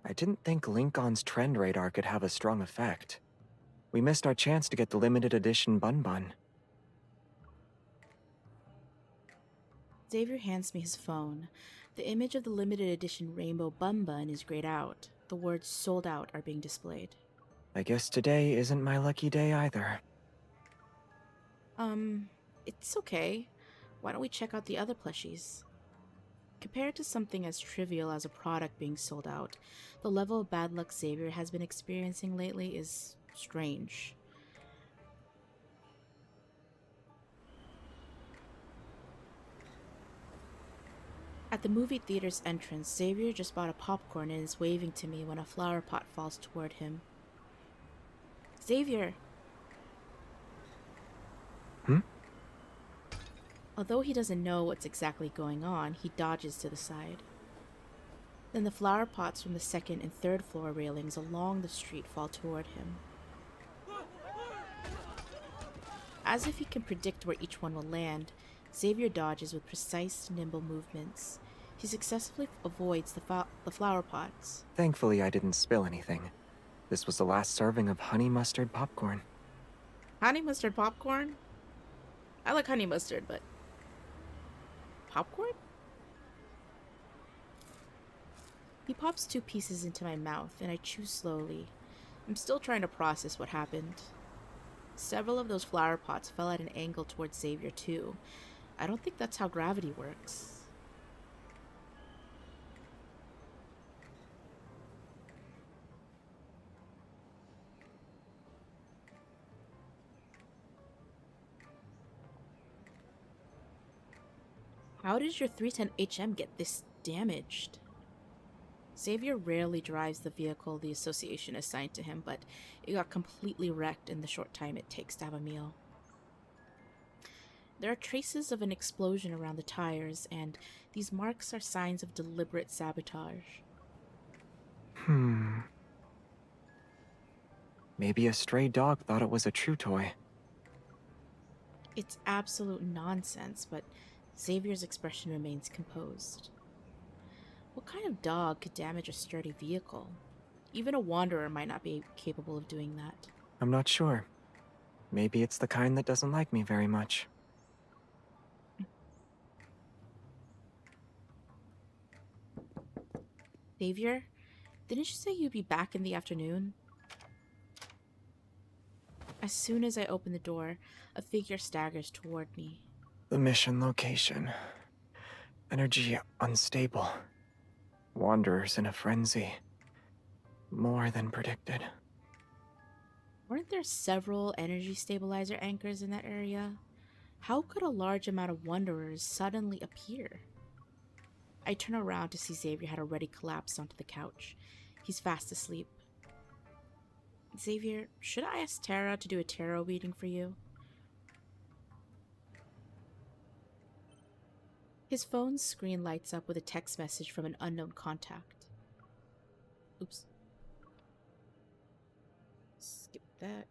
I didn't think Lincoln's trend radar could have a strong effect. We missed our chance to get the limited edition Bun Bun. Xavier hands me his phone. The image of the limited edition rainbow bun bun is grayed out. The words sold out are being displayed. I guess today isn't my lucky day either. It's okay. Why don't we check out the other plushies? Compared to something as trivial as a product being sold out, the level of bad luck Xavier has been experiencing lately is strange. At the movie theater's entrance, Xavier just bought a popcorn and is waving to me when a flower pot falls toward him. Xavier! Hmm? Although he doesn't know what's exactly going on, he dodges to the side. Then the flower pots from the second and third floor railings along the street fall toward him. As if he can predict where each one will land, Xavier dodges with precise, nimble movements. He successfully avoids the flower pots. Thankfully, I didn't spill anything. This was the last serving of honey mustard popcorn. Honey mustard popcorn? I like honey mustard, but popcorn? He pops 2 pieces into my mouth, and I chew slowly. I'm still trying to process what happened. Several of those flower pots fell at an angle towards Xavier, too. I don't think that's how gravity works. How did your 310 HM get this damaged? Xavier rarely drives the vehicle the association assigned to him, but it got completely wrecked in the short time it takes to have a meal. There are traces of an explosion around the tires, and these marks are signs of deliberate sabotage. Maybe a stray dog thought it was a true toy. It's absolute nonsense, but Xavier's expression remains composed. What kind of dog could damage a sturdy vehicle? Even a wanderer might not be capable of doing that. I'm not sure. Maybe it's the kind that doesn't like me very much. Xavier, didn't you say you'd be back in the afternoon? As soon as I open the door, a figure staggers toward me. The mission location. Energy unstable. Wanderers in a frenzy. More than predicted. Weren't there several energy stabilizer anchors in that area? How could a large amount of wanderers suddenly appear? I turn around to see Xavier had already collapsed onto the couch. He's fast asleep. Xavier, should I ask Tara to do a tarot reading for you? His phone's screen lights up with a text message from an unknown contact. Oops. Skip that.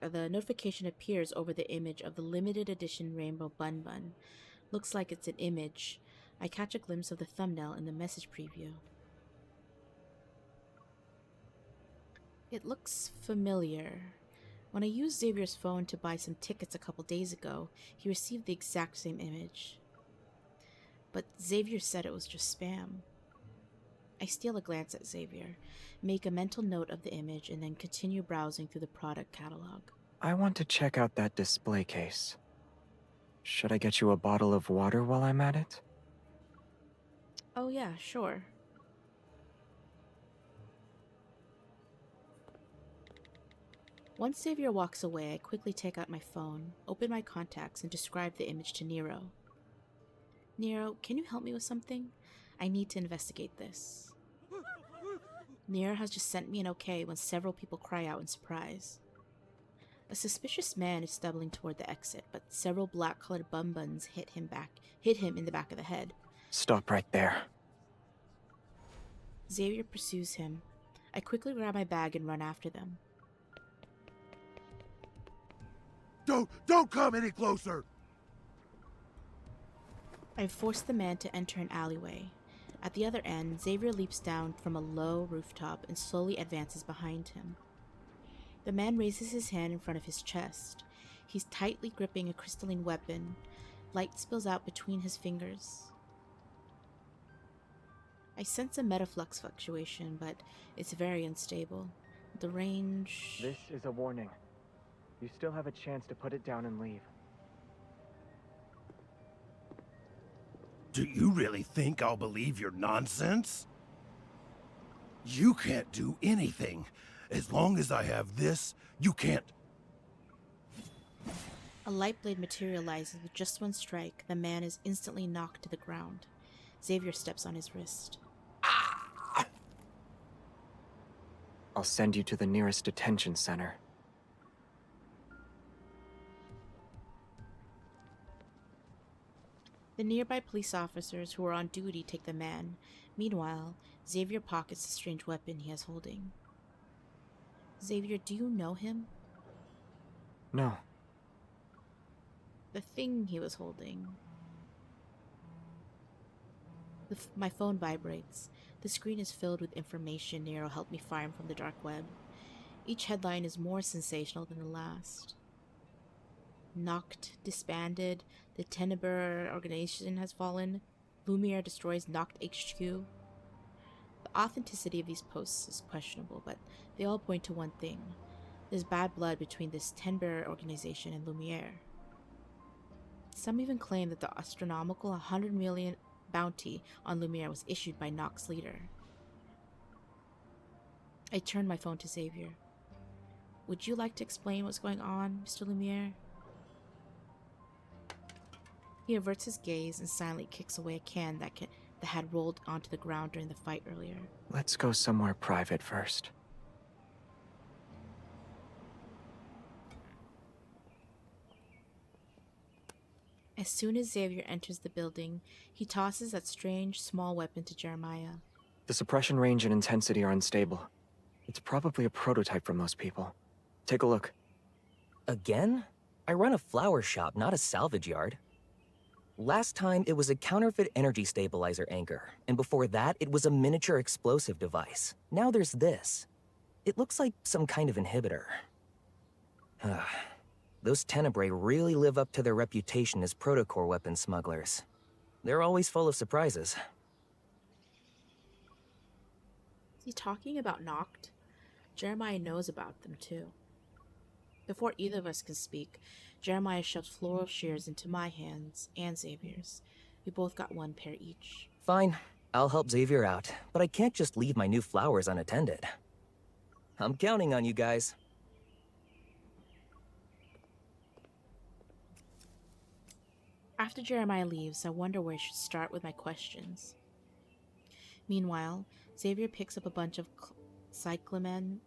The notification appears over the image of the limited edition rainbow bun bun. Looks like it's an image. I catch a glimpse of the thumbnail in the message preview. It looks familiar. When I used Xavier's phone to buy some tickets a couple days ago, he received the exact same image. But Xavier said it was just spam. I steal a glance at Xavier, make a mental note of the image, and then continue browsing through the product catalog. I want to check out that display case. Should I get you a bottle of water while I'm at it? Oh yeah, sure. Once Xavier walks away, I quickly take out my phone, open my contacts, and describe the image to Nero. Nero, can you help me with something? I need to investigate this. Nero has just sent me an okay when several people cry out in surprise. A suspicious man is stumbling toward the exit, but several black-colored bum buns hit him in the back of the head. Stop right there. Xavier pursues him. I quickly grab my bag and run after them. Don't come any closer! I force the man to enter an alleyway. At the other end, Xavier leaps down from a low rooftop and slowly advances behind him. The man raises his hand in front of his chest. He's tightly gripping a crystalline weapon. Light spills out between his fingers. I sense a metaflux fluctuation, but it's very unstable. The range... This is a warning. You still have a chance to put it down and leave. Do you really think I'll believe your nonsense? You can't do anything. As long as I have this, you can't. A light blade materializes with just one strike. The man is instantly knocked to the ground. Xavier steps on his wrist. I'll send you to the nearest detention center. The nearby police officers who are on duty take the man. Meanwhile, Xavier pockets the strange weapon he is holding. Xavier, do you know him? No. The thing he was holding. My phone vibrates. The screen is filled with information Nero helped me find from the dark web. Each headline is more sensational than the last. Noct disbanded. The Tenebrer organization has fallen. Lumiere destroys Noct HQ. The authenticity of these posts is questionable, but they all point to one thing. There's bad blood between this Tenebrer organization and Lumiere. Some even claim that the astronomical 100 million bounty on Lumiere was issued by Noct's leader. I turn my phone to Xavier. Would you like to explain what's going on, Mr. Lumiere? He averts his gaze and silently kicks away a can that had rolled onto the ground during the fight earlier. Let's go somewhere private first. As soon as Xavier enters the building, he tosses that strange, small weapon to Jeremiah. The suppression range and intensity are unstable. It's probably a prototype for most people. Take a look. Again? I run a flower shop, not a salvage yard. Last time, it was a counterfeit energy stabilizer anchor, and before that, it was a miniature explosive device. Now there's this. It looks like some kind of inhibitor. Those Tenebrae really live up to their reputation as protocore weapon smugglers. They're always full of surprises. Is he talking about Noct? Jeremiah knows about them too. Before either of us can speak, Jeremiah shoves floral shears into my hands and Xavier's. We both got one pair each. Fine, I'll help Xavier out, but I can't just leave my new flowers unattended. I'm counting on you guys. After Jeremiah leaves, I wonder where I should start with my questions. Meanwhile, Xavier picks up a bunch of cyclamen?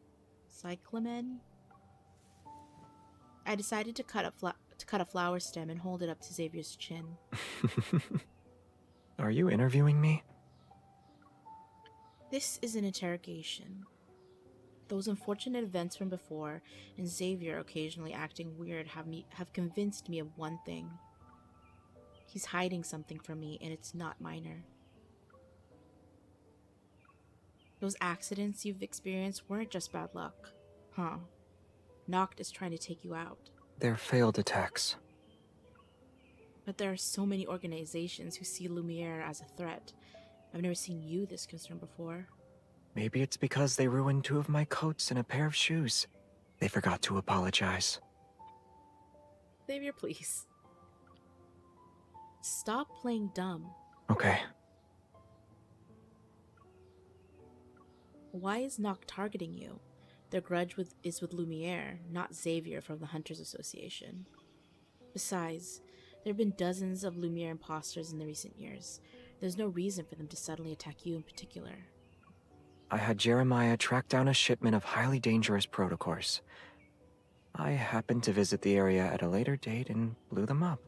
I decided to cut a flower stem and hold it up to Xavier's chin. Are you interviewing me? This is an interrogation. Those unfortunate events from before, and Xavier occasionally acting weird have convinced me of one thing. He's hiding something from me, and it's not minor. Those accidents you've experienced weren't just bad luck, huh? Noct is trying to take you out. They're failed attacks. But there are so many organizations who see Lumiere as a threat. I've never seen you this concerned before. Maybe it's because they ruined 2 of my coats and a pair of shoes. They forgot to apologize. Xavier, please. Stop playing dumb. Okay. Why is Noct targeting you? Their grudge is with Lumiere, not Xavier from the Hunters Association. Besides, there have been dozens of Lumiere imposters in the recent years. There's no reason for them to suddenly attack you in particular. I had Jeremiah track down a shipment of highly dangerous protocors. I happened to visit the area at a later date and blew them up.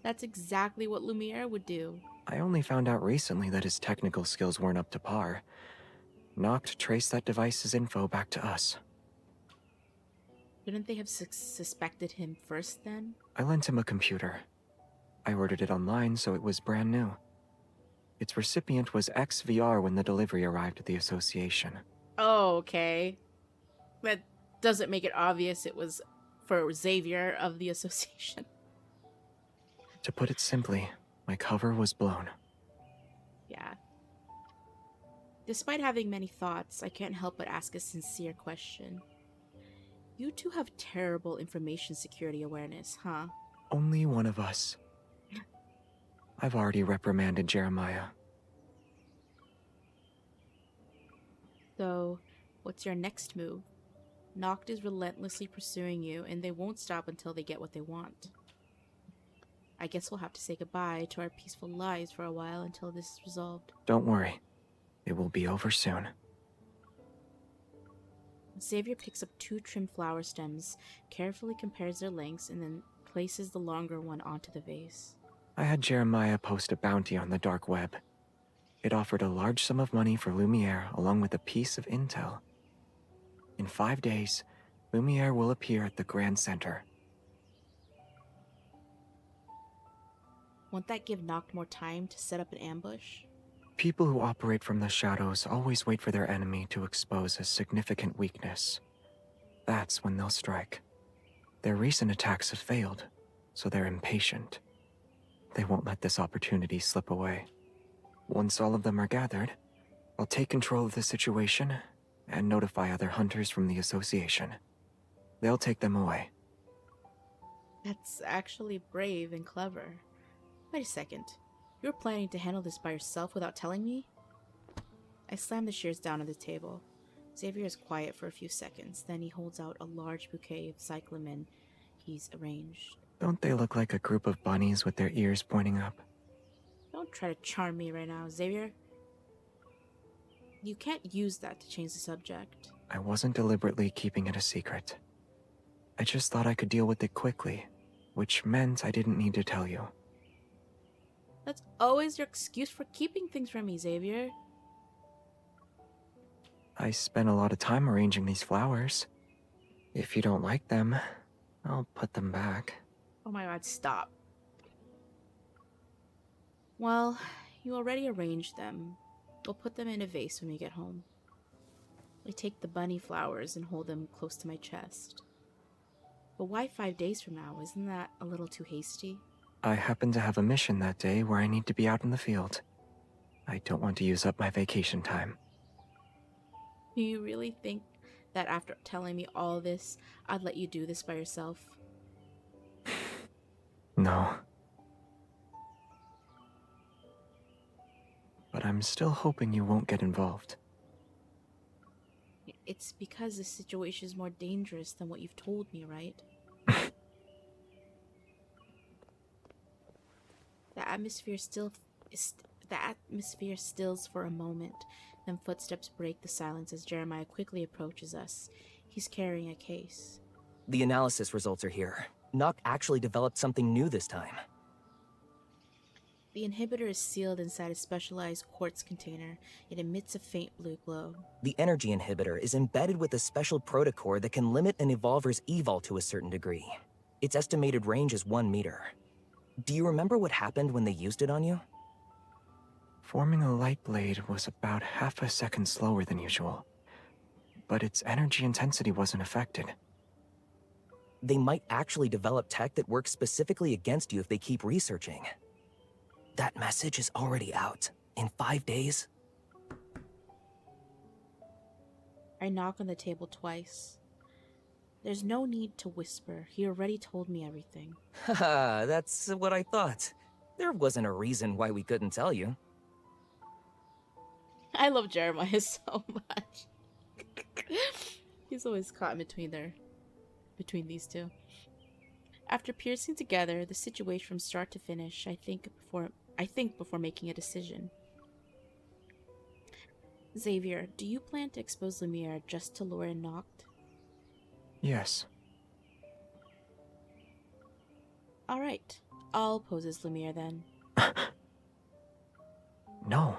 That's exactly what Lumiere would do. I only found out recently that his technical skills weren't up to par. Noct traced that device's info back to us. Couldn't they have suspected him first then? I lent him a computer. I ordered it online, so it was brand new. Its recipient was XVR when the delivery arrived at the association. Oh, okay. That doesn't make it obvious it was for Xavier of the association. To put it simply, my cover was blown. Yeah. Despite having many thoughts, I can't help but ask a sincere question. You two have terrible information security awareness, huh? Only one of us. I've already reprimanded Jeremiah. So, what's your next move? Noct is relentlessly pursuing you, and they won't stop until they get what they want. I guess we'll have to say goodbye to our peaceful lives for a while until this is resolved. Don't worry. It will be over soon. Xavier picks up 2 trimmed flower stems, carefully compares their lengths, and then places the longer one onto the vase. I had Jeremiah post a bounty on the dark web. It offered a large sum of money for Lumiere along with a piece of intel. In 5 days, Lumiere will appear at the Grand Center. Won't that give Noct more time to set up an ambush? People who operate from the shadows always wait for their enemy to expose a significant weakness. That's when they'll strike. Their recent attacks have failed, so they're impatient. They won't let this opportunity slip away. Once all of them are gathered, I'll take control of the situation and notify other hunters from the association. They'll take them away. That's actually brave and clever. Wait a second. You're planning to handle this by yourself without telling me? I slam the shears down on the table. Xavier is quiet for a few seconds, then he holds out a large bouquet of cyclamen he's arranged. Don't they look like a group of bunnies with their ears pointing up? Don't try to charm me right now, Xavier. You can't use that to change the subject. I wasn't deliberately keeping it a secret. I just thought I could deal with it quickly, which meant I didn't need to tell you. That's always your excuse for keeping things from me, Xavier. I spent a lot of time arranging these flowers. If you don't like them, I'll put them back. Oh my god, stop. Well, you already arranged them. We'll put them in a vase when we get home. I take the bunny flowers and hold them close to my chest. But why 5 days from now? Isn't that a little too hasty? I happen to have a mission that day where I need to be out in the field. I don't want to use up my vacation time. Do you really think that after telling me all this, I'd let you do this by yourself? No. But I'm still hoping you won't get involved. It's because this situation is more dangerous than what you've told me, right? The atmosphere stills for a moment, then footsteps break the silence as Jeremiah quickly approaches us. He's carrying a case. The analysis results are here. Noct actually developed something new this time. The inhibitor is sealed inside a specialized quartz container. It emits a faint blue glow. The energy inhibitor is embedded with a special protocore that can limit an evolver's evol to a certain degree. Its estimated range is 1 meter. Do you remember what happened when they used it on you? Forming a light blade was about half a second slower than usual, but its energy intensity wasn't affected. They might actually develop tech that works specifically against you if they keep researching. That message is already out. In 5 days? I knock on the table twice. There's no need to whisper. He already told me everything. Haha, that's what I thought. There wasn't a reason why we couldn't tell you. I love Jeremiah so much. He's always caught between these two. After piecing together the situation from start to finish, I think before making a decision. Xavier, do you plan to expose Lumiere just to lure in Noct? Yes. Alright, I'll pose as Lumiere then. No.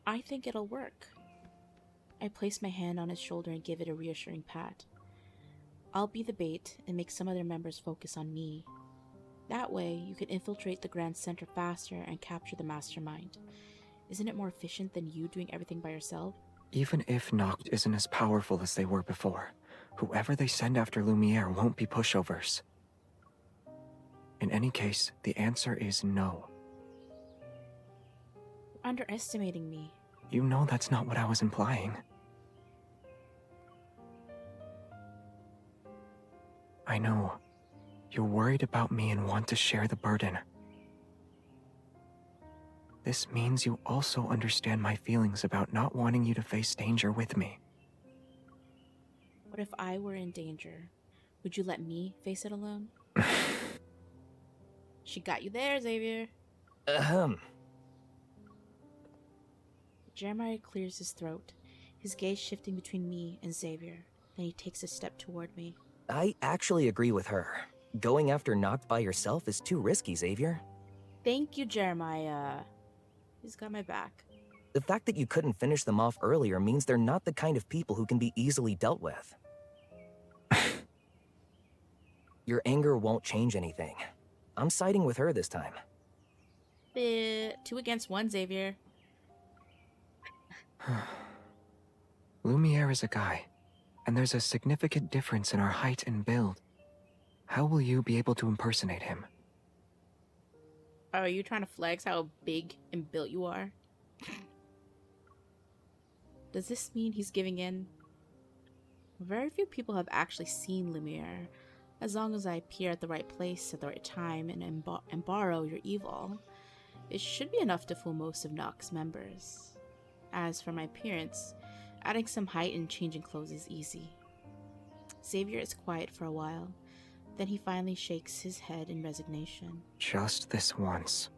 I think it'll work. I place my hand on his shoulder and give it a reassuring pat. I'll be the bait and make some other members focus on me. That way, you can infiltrate the Grand Center faster and capture the mastermind. Isn't it more efficient than you doing everything by yourself? Even if Noct isn't as powerful as they were before, whoever they send after Lumiere won't be pushovers. In any case, the answer is no. You're underestimating me. You know that's not what I was implying. I know. You're worried about me and want to share the burden. This means you also understand my feelings about not wanting you to face danger with me. What if I were in danger? Would you let me face it alone? She got you there, Xavier. Ahem. Jeremiah clears his throat, his gaze shifting between me and Xavier. Then he takes a step toward me. I actually agree with her. Going after Noct by yourself is too risky, Xavier. Thank you, Jeremiah. He's got my back. The fact that you couldn't finish them off earlier means they're not the kind of people who can be easily dealt with. Your anger won't change anything. I'm siding with her this time. 2 against 1, Xavier. Lumiere is a guy, and there's a significant difference in our height and build. How will you be able to impersonate him? Oh, are you trying to flex how big and built you are? Does this mean he's giving in? Very few people have actually seen Lumiere. As long as I appear at the right place at the right time and borrow your evil, it should be enough to fool most of Noct's members. As for my appearance, adding some height and changing clothes is easy. Xavier is quiet for a while, then he finally shakes his head in resignation. Just this once.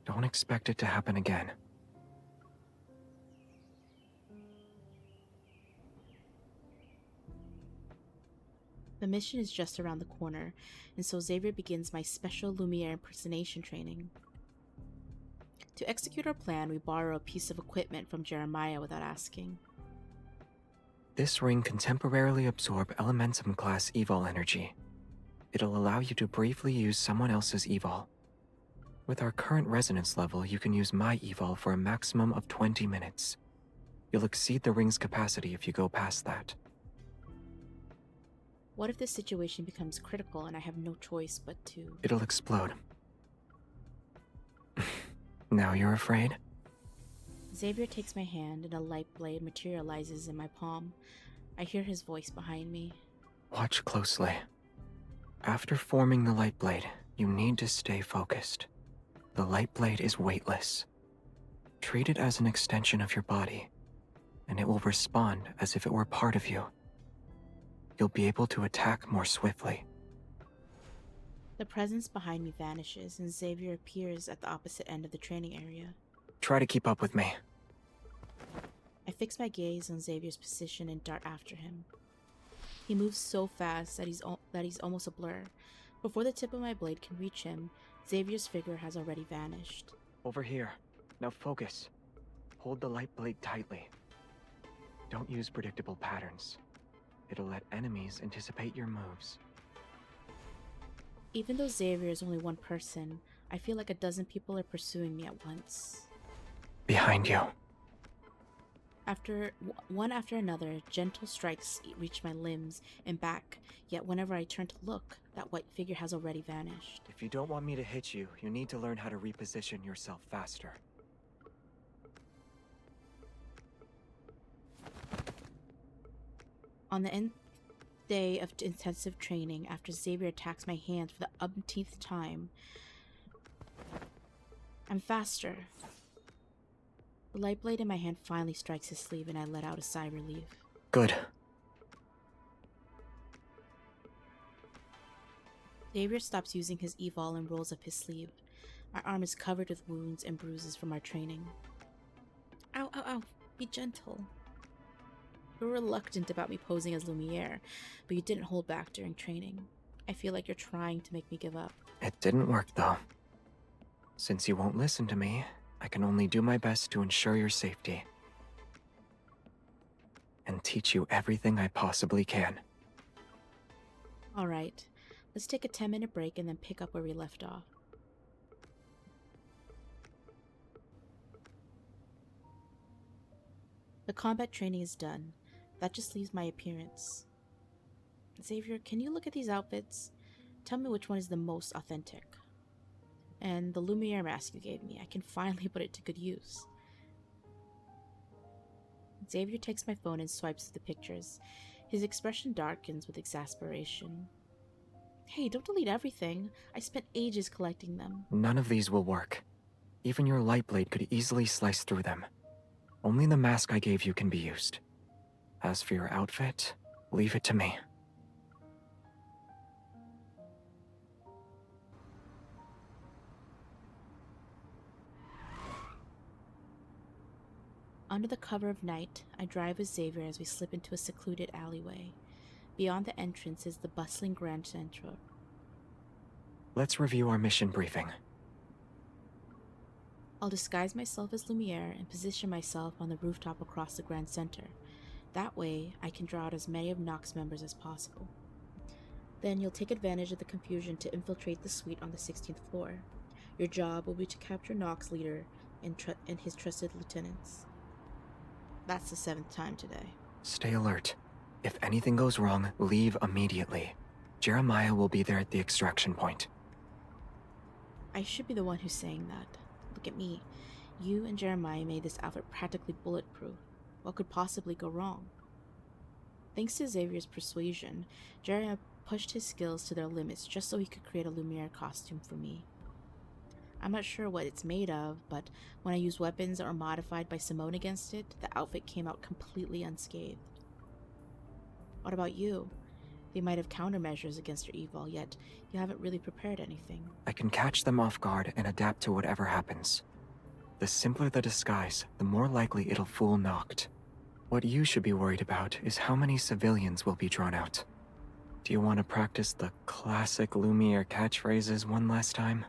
Don't expect it to happen again. The mission is just around the corner, and so Xavier begins my special Lumiere impersonation training. To execute our plan, we borrow a piece of equipment from Jeremiah without asking. This ring can temporarily absorb Elementum-class Evol energy. It'll allow you to briefly use someone else's Evol. With our current resonance level, you can use my Evol for a maximum of 20 minutes. You'll exceed the ring's capacity if you go past that. What if this situation becomes critical and I have no choice but to... It'll explode. Now you're afraid? Xavier takes my hand and a light blade materializes in my palm. I hear his voice behind me. Watch closely. After forming the light blade, you need to stay focused. The light blade is weightless. Treat it as an extension of your body, and it will respond as if it were part of you. You'll be able to attack more swiftly. The presence behind me vanishes, and Xavier appears at the opposite end of the training area. Try to keep up with me. I fix my gaze on Xavier's position and dart after him. He moves so fast that he's almost a blur. Before the tip of my blade can reach him, Xavier's figure has already vanished. Over here. Now focus. Hold the light blade tightly. Don't use predictable patterns. It'll let enemies anticipate your moves. Even though Xavier is only one person, I feel like a dozen people are pursuing me at once. Behind you. One after another, gentle strikes reach my limbs and back, yet whenever I turn to look, that white figure has already vanished. If you don't want me to hit you, you need to learn how to reposition yourself faster. On the nth day of intensive training, after Xavier attacks my hand for the umpteenth time, I'm faster. The light blade in my hand finally strikes his sleeve and I let out a sigh of relief. Good. Xavier stops using his Evol and rolls up his sleeve. My arm is covered with wounds and bruises from our training. Ow, ow, ow. Be gentle. You were reluctant about me posing as Lumiere, but you didn't hold back during training. I feel like you're trying to make me give up. It didn't work, though. Since you won't listen to me, I can only do my best to ensure your safety. And teach you everything I possibly can. Alright, Let's take a 10-minute break and then pick up where we left off. The combat training is done. That just leaves my appearance. Xavier, can you look at these outfits? Tell me which one is the most authentic. And the Lumiere mask you gave me, I can finally put it to good use. Xavier takes my phone and swipes through the pictures. His expression darkens with exasperation. Hey, don't delete everything. I spent ages collecting them. None of these will work. Even your light blade could easily slice through them. Only the mask I gave you can be used. As for your outfit, leave it to me. Under the cover of night, I drive with Xavier as we slip into a secluded alleyway. Beyond the entrance is the bustling Grand Central. Let's review our mission briefing. I'll disguise myself as Lumiere and position myself on the rooftop across the Grand Center. That way, I can draw out as many of Nox members as possible. Then you'll take advantage of the confusion to infiltrate the suite on the 16th floor. Your job will be to capture Nox leader and his trusted lieutenants. That's the 7th time today. Stay alert. If anything goes wrong, leave immediately. Jeremiah will be there at the extraction point. I should be the one who's saying that. Look at me. You and Jeremiah made this outfit practically bulletproof. What could possibly go wrong? Thanks to Xavier's persuasion, Jeremiah pushed his skills to their limits just so he could create a Lumiere costume for me. I'm not sure what it's made of, but when I used weapons that were modified by Simone against it, the outfit came out completely unscathed. What about you? They might have countermeasures against your evil, yet you haven't really prepared anything. I can catch them off guard and adapt to whatever happens. The simpler the disguise, the more likely it'll fool Noct. What you should be worried about is how many civilians will be drawn out. Do you want to practice the classic Lumiere catchphrases one last time?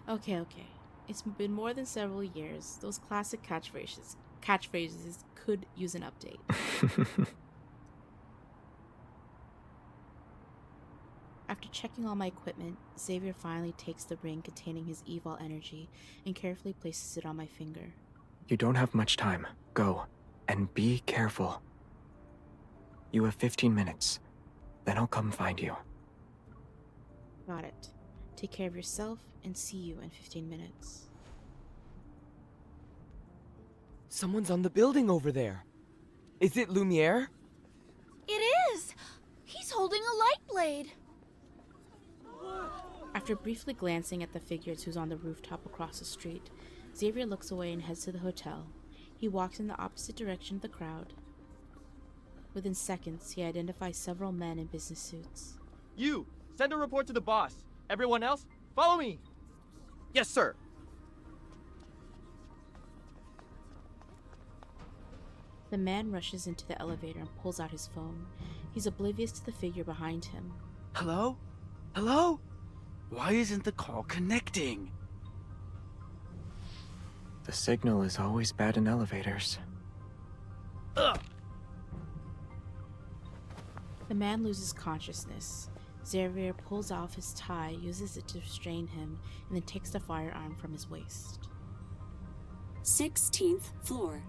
Okay. It's been more than several years. Those classic catchphrases could use an update. After checking all my equipment, Xavier finally takes the ring containing his evil energy and carefully places it on my finger. You don't have much time. Go. And be careful. You have 15 minutes. Then I'll come find you. Got it. Take care of yourself and see you in 15 minutes. Someone's on the building over there. Is it Lumiere? It is! He's holding a light blade. After briefly glancing at the figures who's on the rooftop across the street, Xavier looks away and heads to the hotel. He walks in the opposite direction of the crowd. Within seconds, he identifies several men in business suits. You! Send a report to the boss. Everyone else, follow me! Yes, sir. The man rushes into the elevator and pulls out his phone. He's oblivious to the figure behind him. Hello? Hello? Why isn't the call connecting? The signal is always bad in elevators. Ugh! The man loses consciousness. Xavier pulls off his tie, uses it to restrain him, and then takes the firearm from his waist. 16th floor.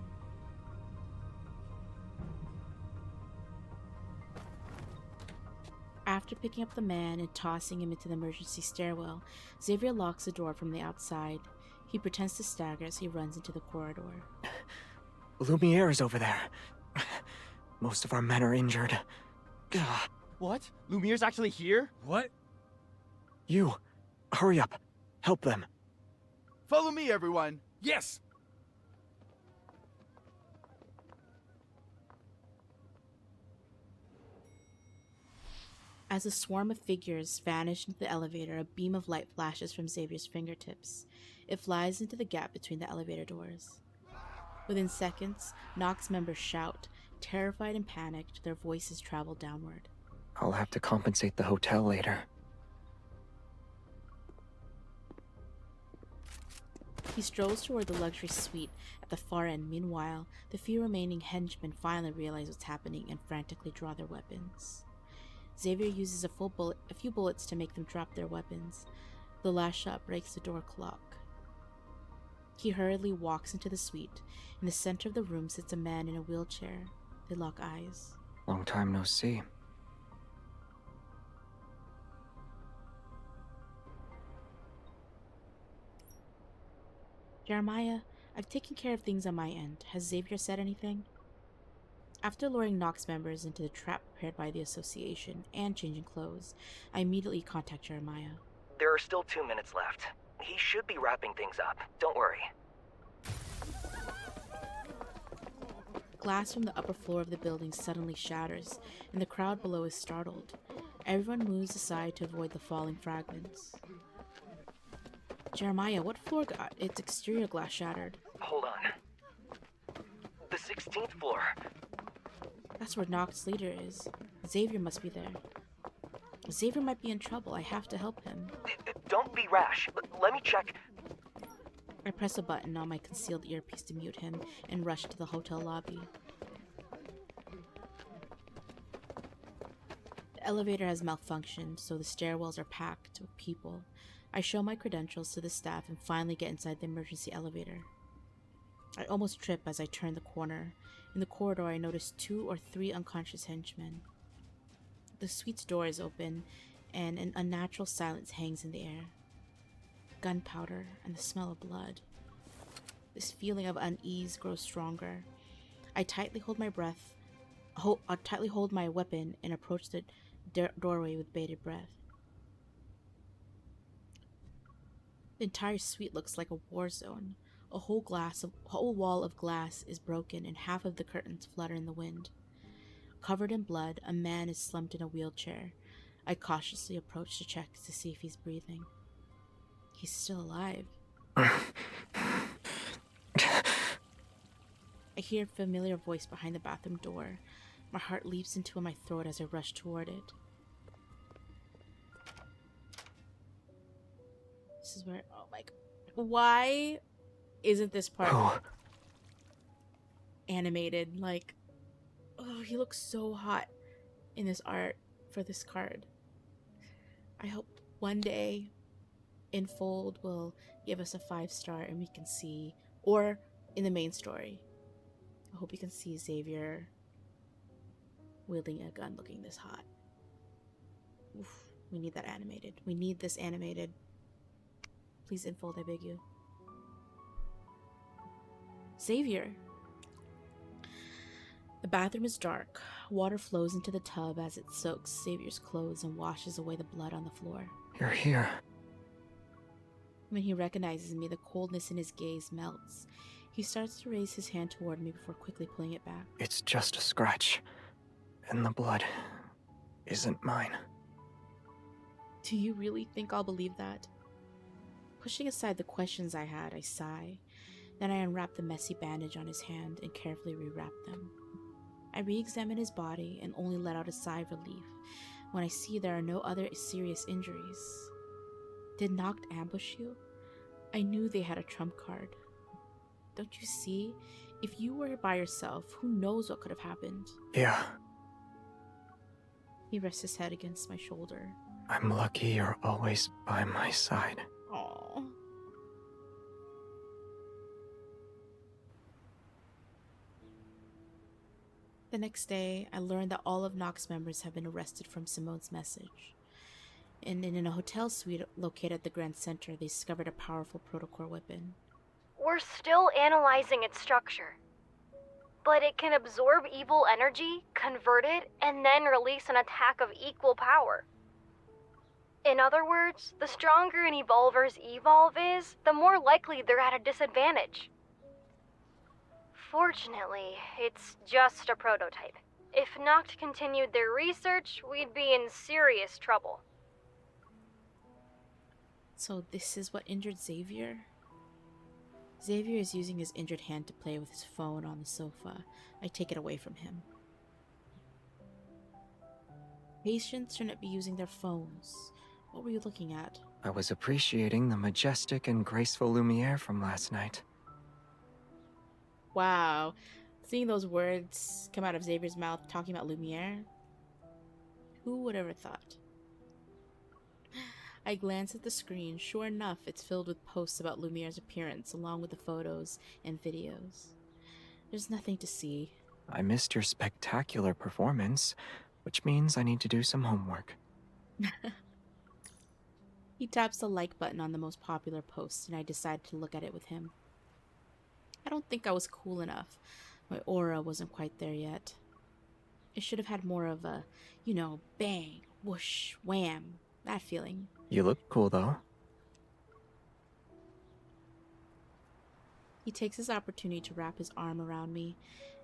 After picking up the man and tossing him into the emergency stairwell, Xavier locks the door from the outside. He pretends to stagger as he runs into the corridor. Lumiere is over there. Most of our men are injured. Ugh. What? Lumiere's actually here? What? You, hurry up. Help them. Follow me, everyone. Yes! As a swarm of figures vanish into the elevator, a beam of light flashes from Xavier's fingertips. It flies into the gap between the elevator doors. Within seconds, Nox members shout. Terrified and panicked, their voices travel downward. I'll have to compensate the hotel later. He strolls toward the luxury suite at the far end. Meanwhile, the few remaining henchmen finally realize what's happening and frantically draw their weapons. Xavier uses a few bullets to make them drop their weapons. The last shot breaks the door clock. He hurriedly walks into the suite. In the center of the room sits a man in a wheelchair. They lock eyes. Long time no see. Jeremiah, I've taken care of things on my end. Has Xavier said anything? After luring Nox members into the trap prepared by the association and changing clothes, I immediately contact Jeremiah. There are still 2 minutes left. He should be wrapping things up. Don't worry. Glass from the upper floor of the building suddenly shatters, and the crowd below is startled. Everyone moves aside to avoid the falling fragments. Jeremiah, what floor got its exterior glass shattered? Hold on. The 16th floor. That's where Nox leader is. Xavier must be there. Xavier might be in trouble. I have to help him. Don't be rash. Let me check. I press a button on my concealed earpiece to mute him and rush to the hotel lobby. The elevator has malfunctioned, so the stairwells are packed with people. I show my credentials to the staff and finally get inside the emergency elevator. I almost trip as I turn the corner. In the corridor, I notice 2 or 3 unconscious henchmen. The suite's door is open, and an unnatural silence hangs in the air. Gunpowder and the smell of blood. This feeling of unease grows stronger. I tightly hold my weapon and approach the doorway with bated breath. The entire suite looks like a war zone. A whole wall of glass is broken and half of the curtains flutter in the wind. Covered in blood, a man is slumped in a wheelchair. I cautiously approach to check to see if he's breathing. He's still alive. I hear a familiar voice behind the bathroom door. My heart leaps into my throat as I rush toward it. This is where, oh my god. Why isn't this part animated? Like, oh, he looks so hot in this art for this card. I hope one day Infold will give us a 5-star and we can see, or in the main story, I hope you can see Xavier wielding a gun looking this hot. Oof, we need that animated. We need this animated. Please, Infold, I beg you. Xavier. The bathroom is dark. Water flows into the tub as it soaks Xavier's clothes and washes away the blood on the floor. You're here. When he recognizes me, the coldness in his gaze melts. He starts to raise his hand toward me before quickly pulling it back. It's just a scratch. And the blood isn't mine. Do you really think I'll believe that? Pushing aside the questions I had, I sigh. Then I unwrap the messy bandage on his hand and carefully rewrap them. I re-examine his body and only let out a sigh of relief when I see there are no other serious injuries. Did Noct ambush you? I knew they had a trump card. Don't you see? If you were by yourself, who knows what could have happened? Yeah. He rests his head against my shoulder. I'm lucky you're always by my side. Aww. The next day, I learned that all of Nox members have been arrested from Simone's message. And in a hotel suite located at the Grand Center, they discovered a powerful protocore weapon. We're still analyzing its structure. But it can absorb evil energy, convert it, and then release an attack of equal power. In other words, the stronger an evolver's evolve is, the more likely they're at a disadvantage. Fortunately, it's just a prototype. If Noct continued their research, we'd be in serious trouble. So this is what injured Xavier? Xavier is using his injured hand to play with his phone on the sofa. I take it away from him. Patients shouldn't be using their phones. What were you looking at? I was appreciating the majestic and graceful Lumiere from last night. Wow. Seeing those words come out of Xavier's mouth talking about Lumiere. Who would ever thought? I glance at the screen. Sure enough, it's filled with posts about Lumiere's appearance, along with the photos and videos. There's nothing to see. I missed your spectacular performance, which means I need to do some homework. He taps the like button on the most popular post, and I decide to look at it with him. I don't think I was cool enough. My aura wasn't quite there yet. It should have had more of a, bang, whoosh, wham, that feeling. You look cool, though. He takes his opportunity to wrap his arm around me,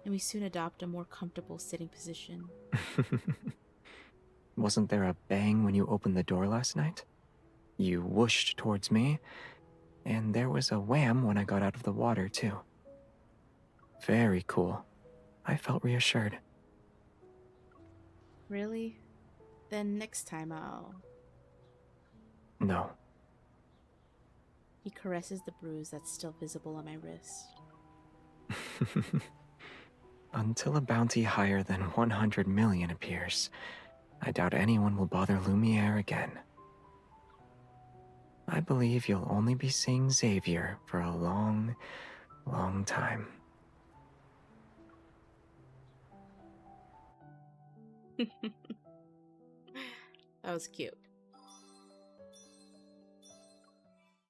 and we soon adopt a more comfortable sitting position. Wasn't there a bang when you opened the door last night? You whooshed towards me, and there was a wham when I got out of the water, too. Very cool. I felt reassured. Really? Then next time I'll... No. He caresses the bruise that's still visible on my wrist. Until a bounty higher than 100 million appears, I doubt anyone will bother Lumiere again. I believe you'll only be seeing Xavier for a long, long time. That was cute.